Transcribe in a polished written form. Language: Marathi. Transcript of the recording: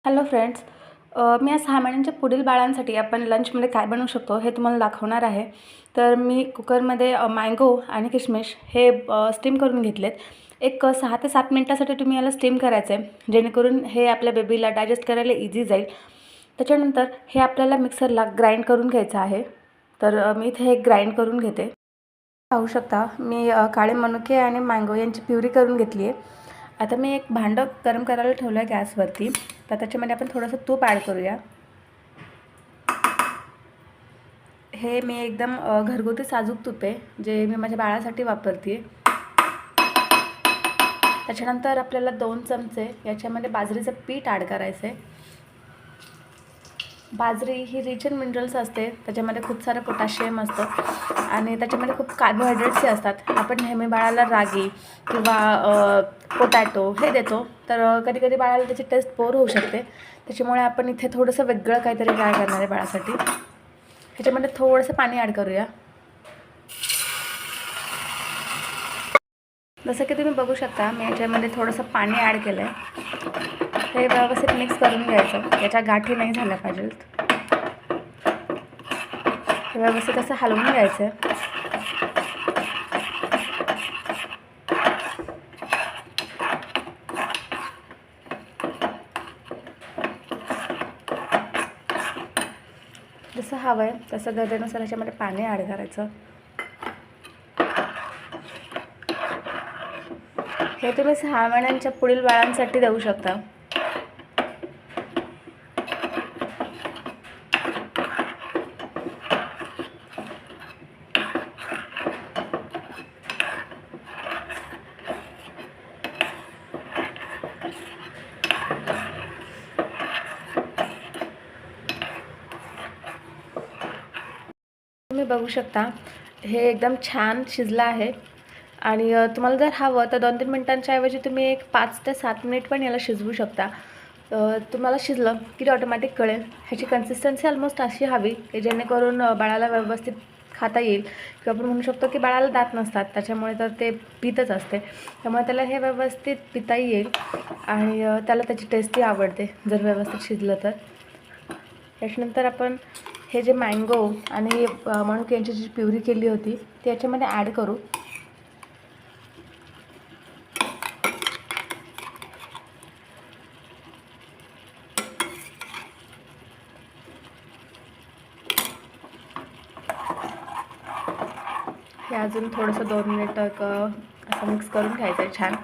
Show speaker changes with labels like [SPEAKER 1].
[SPEAKER 1] Hello friends. मी आज 6 महिन्यांच्या पुढील बाळांसाठी आपण लंचमध्ये काय बनवू शकतो हे तुम्हाला दाखवणार आहे. तर मी कुकरमध्ये मँगो आणि किशमिश हे स्टीम करून घेतलेत. एक 6 ते 7 मिनिटासाठी तुम्ही याला स्टीम करायचं आहे, जेणेकरून हे आपल्या बेबीला डायजेस्ट करायला इझी जाईल. त्याच्यानंतर हे आपल्याला मिक्सरला ग्राइंड करून घ्यायचं आहे. तर मी इथे हे ग्राइंड करून घेते. पाहू शकता मी काळे मनुके आणि मँगो यांची प्युरी करून घेतली आहे. आता मी एक भांडं गरम करायला ठेवलं आहे गॅसवरती. तर त्याच्यामध्ये आपण थोडंसं तूप ॲड करूया. हे मी एकदम घरगुती साजूक तूप आहे, जे मी माझ्या बाळासाठी वापरते. त्याच्यानंतर आपल्याला 2 चमचे याच्यामध्ये बाजरीचं पीठ ॲड करायचं आहे. बाजरी ही रिच इन मिनरल्स असते, त्याच्यामध्ये खूप सारं पोटॅशियम असतं आणि त्याच्यामध्ये खूप कार्बोहायड्रेट्सही असतात. आपण नेहमी बाळाला रागी किंवा पोटॅटो हे देतो, तर कधी कधी बाळाला त्याची टेस्ट बोर होऊ शकते. त्याच्यामुळे आपण इथे थोडंसं वेगळं काहीतरी ट्राय करणार आहे बाळासाठी. ह्याच्यामध्ये थोडंसं पाणी ॲड करूया. जसं की तुम्ही बघू शकता मी याच्यामध्ये थोडंसं पाणी ॲड केलं आहे. हे व्यवस्थित मिक्स करून घ्यायचं, याच्या गाठी नाही झाल्या पाहिजेत. हे व्यवस्थित असं हलवून घ्यायचं. जसं हवं आहे तसं गरजेनुसार ह्याच्यामध्ये पाणी ॲड करायचं. हे तुम्ही 6 महिन्यांच्या पुढील बाळांसाठी देऊ शकता. तुम्ही बघू शकता हे एकदम छान शिजलं आहे. आणि तुम्हाला जर हवं तर 2-3 मिनिटांच्या ऐवजी तुम्ही एक 5 ते 7 मिनिट पण याला शिजवू शकता. तुम्हाला शिजलं की ऑटोमॅटिक कळेल. ह्याची कन्सिस्टन्सी ऑलमोस्ट अशी हवी की जेणेकरून बाळाला व्यवस्थित खाता येईल. किंवा आपण म्हणू शकतो की बाळाला दात नसतात, त्याच्यामुळे तर ते पितच असते, त्यामुळे त्याला हे व्यवस्थित पिता येईल आणि त्याला त्याची टेस्टही आवडते जर व्यवस्थित शिजलं तर. त्याच्यानंतर आपण हे जे मँगो आणि मनुके यांची जी प्युरी केली होती ती याच्यामध्ये ॲड करू. हे अजून थोडंसं 2 मिनिट असं मिक्स करून घ्यायचं आहे छान.